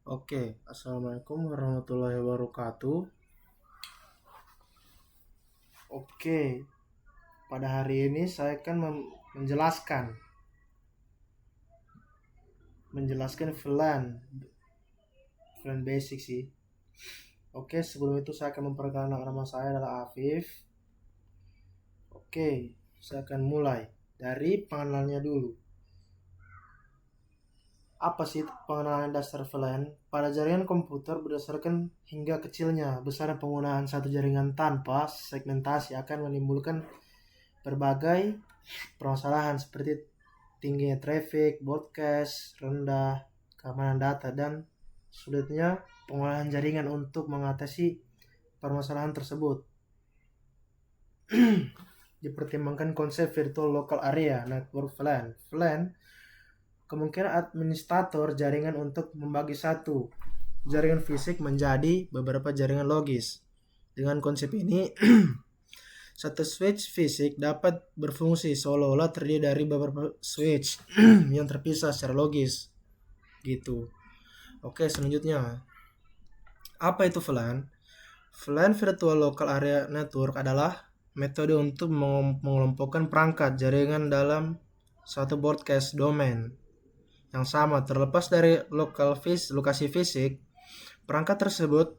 Oke, Assalamualaikum warahmatullahi wabarakatuh. Oke, pada hari ini saya akan menjelaskan VLAN basic sih. Oke, sebelum itu saya akan memperkenalkan nama saya adalah Afif. Oke, saya akan mulai dari pengenalannya dulu. Apa sih pengenalan dasar VLAN? Pada jaringan komputer berdasarkan hingga kecilnya besar penggunaan satu jaringan tanpa segmentasi akan menimbulkan berbagai permasalahan seperti tingginya traffic, broadcast, rendah keamanan data, dan sulitnya pengolahan jaringan untuk mengatasi permasalahan tersebut. Dipertimbangkan konsep Virtual Local Area Network VLAN. VLAN kemungkinan administrator jaringan untuk membagi satu jaringan fisik menjadi beberapa jaringan logis. Dengan konsep ini, satu switch fisik dapat berfungsi seolah-olah terdiri dari beberapa switch yang terpisah secara logis. Gitu. Oke, selanjutnya. Apa itu VLAN? VLAN Virtual Local Area Network adalah metode untuk mengelompokkan perangkat jaringan dalam satu broadcast domain yang sama terlepas dari lokasi fisik. Perangkat tersebut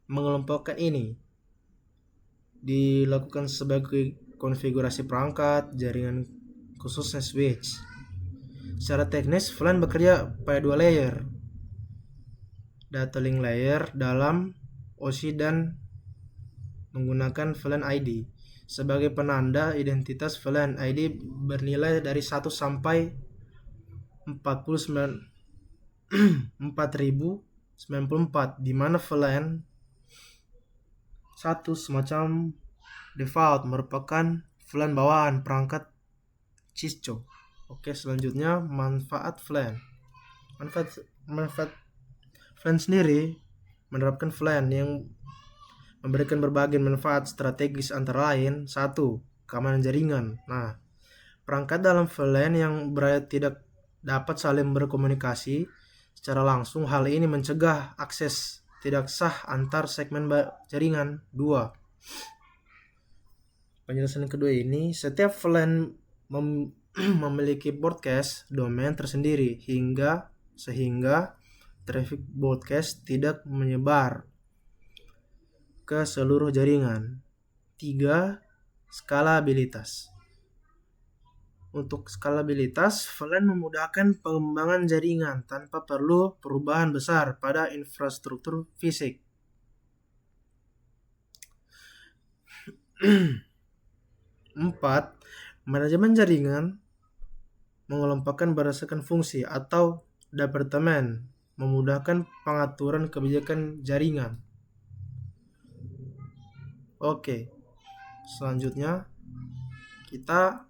mengelompokkan ini dilakukan sebagai konfigurasi perangkat jaringan khususnya switch. Secara teknis, VLAN bekerja pada dua layer, data link layer dalam OSI dan menggunakan VLAN ID sebagai penanda identitas. VLAN ID bernilai dari 1 sampai 4094, di mana VLAN 1 semacam default merupakan VLAN bawaan perangkat Cisco. Oke, selanjutnya manfaat VLAN. Manfaat VLAN sendiri menerapkan VLAN yang memberikan berbagai manfaat strategis antara lain. 1. Keamanan jaringan. Nah, perangkat dalam VLAN yang berada tidak dapat saling berkomunikasi secara langsung. Hal ini mencegah akses tidak sah antar segmen jaringan. 2. Penjelasan kedua ini, setiap VLAN memiliki broadcast domain tersendiri sehingga traffic broadcast tidak menyebar ke seluruh jaringan. 3. Skalabilitas. Untuk skalabilitas, VLAN memudahkan pengembangan jaringan tanpa perlu perubahan besar pada infrastruktur fisik. 4. Manajemen jaringan mengelompokkan berdasarkan fungsi atau departemen, memudahkan pengaturan kebijakan jaringan. Oke, selanjutnya kita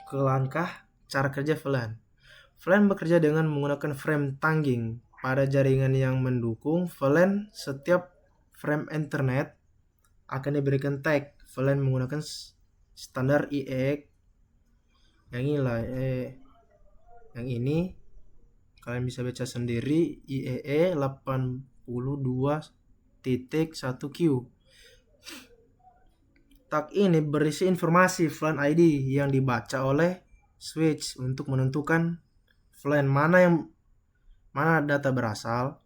ke langkah cara kerja VLAN. VLAN bekerja dengan menggunakan frame tanggung pada jaringan yang mendukung VLAN. Setiap frame Ethernet akan diberikan tag VLAN menggunakan standar IEEE. Yang ini kalian bisa baca sendiri, IEEE 82.1Q. Tag ini berisi informasi VLAN ID yang dibaca oleh switch untuk menentukan VLAN mana data berasal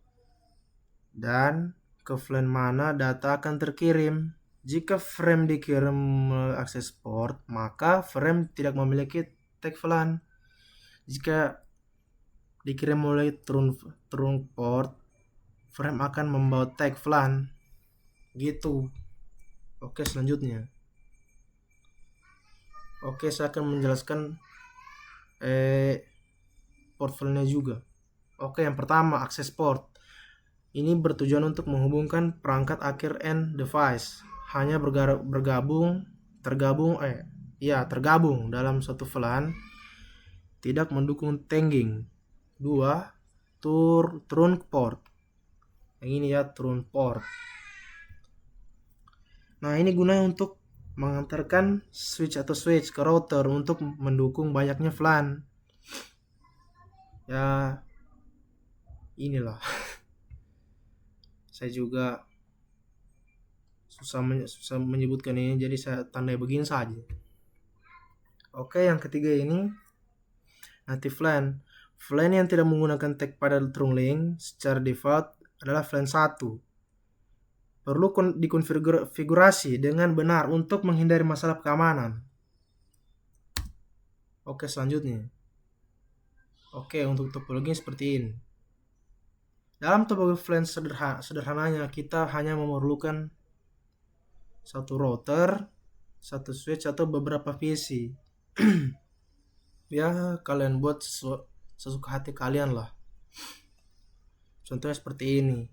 dan ke VLAN mana data akan terkirim. Jika frame dikirim melalui akses port, maka frame tidak memiliki tag VLAN. Jika dikirim melalui trunk port, frame akan membawa tag VLAN. Gitu. Oke, selanjutnya. Oke, saya akan menjelaskan port VLAN-nya juga. Oke, yang pertama, akses port. Ini bertujuan untuk menghubungkan perangkat akhir end device. Hanya tergabung dalam satu VLAN, tidak mendukung tagging. 2. Trunk port. Yang ini ya, trunk port. Nah, ini gunanya untuk mengantarkan switch ke router untuk mendukung banyaknya VLAN. Ya, inilah. Saya juga susah menyebutkan ini, jadi saya tandai begini saja. Oke, yang ketiga ini native VLAN. VLAN yang tidak menggunakan tag pada trunlink secara default adalah VLAN 1. Perlu dikonfigurasi dengan benar untuk menghindari masalah keamanan. Oke, selanjutnya. Oke, untuk topologi seperti ini. Dalam topologi VLAN sederhananya kita hanya memerlukan satu router, satu switch atau beberapa PC. Ya, kalian buat sesuka hati kalian lah. Contohnya seperti ini.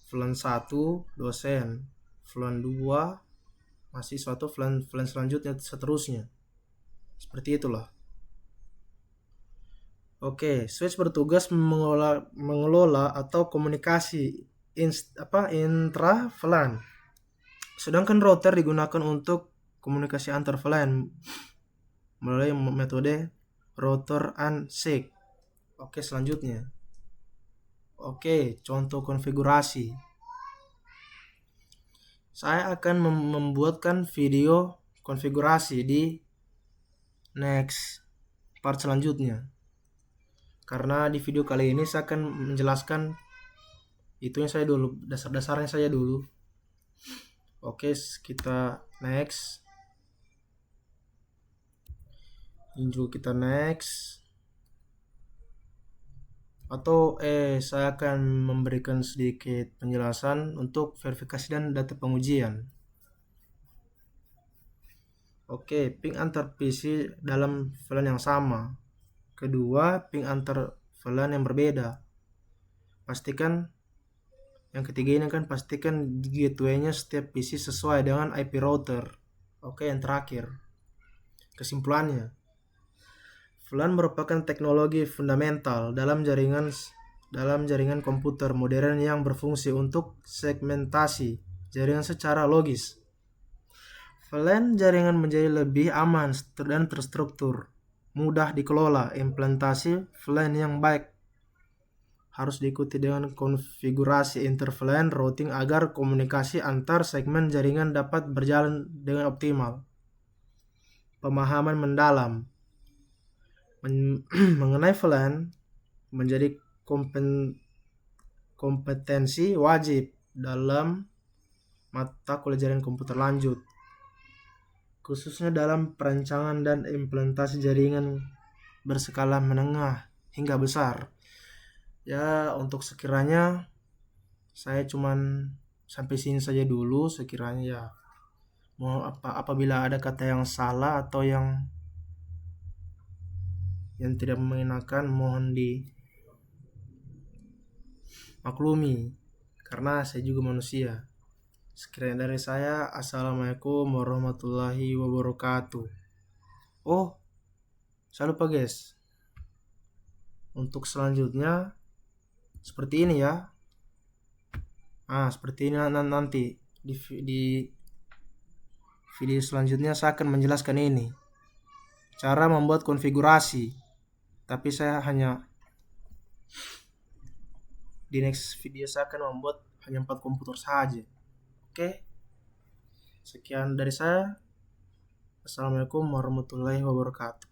VLAN 1 dosen, VLAN 2 mahasiswa, atau VLAN selanjutnya seterusnya. Seperti itulah. Oke, switch bertugas mengelola atau komunikasi intra VLAN. Sedangkan router digunakan untuk komunikasi antar VLAN melalui metode router and switch. Oke, selanjutnya. Oke, contoh konfigurasi. Saya akan membuatkan video konfigurasi di next part selanjutnya. Karena di video kali ini saya akan menjelaskan itu yang saya dulu, dasar-dasarnya saja dulu. Oke, kita next. Ini juga kita next. Atau saya akan memberikan sedikit penjelasan untuk verifikasi dan data pengujian. Oke, ping antar PC dalam VLAN yang sama. Kedua, ping antar VLAN yang berbeda. Pastikan yang ketiga ini kan pastikan gateway-nya setiap PC sesuai dengan IP router. Oke, yang terakhir. Kesimpulannya, VLAN merupakan teknologi fundamental dalam jaringan komputer modern yang berfungsi untuk segmentasi jaringan secara logis. VLAN jaringan menjadi lebih aman dan terstruktur, mudah dikelola. Implementasi VLAN yang baik harus diikuti dengan konfigurasi inter-VLAN routing agar komunikasi antar segmen jaringan dapat berjalan dengan optimal. Pemahaman mendalam mengenai VLAN menjadi kompetensi wajib dalam mata kuliah jaringan komputer lanjut, khususnya dalam perancangan dan implementasi jaringan berskala menengah hingga besar. Ya, untuk sekiranya saya cuman sampai sini saja dulu. Sekiranya ya apabila ada kata yang salah atau yang tidak mengenakan, mohon dimaklumi karena saya juga manusia. Sekian dari saya. Assalamualaikum warahmatullahi wabarakatuh. Oh, saya lupa guys, untuk selanjutnya seperti ini ya. Seperti ini nanti di video selanjutnya saya akan menjelaskan ini cara membuat konfigurasi. Tapi saya hanya di next video saya akan membuat hanya 4 komputer saja. Oke. Sekian dari saya. Assalamualaikum warahmatullahi wabarakatuh.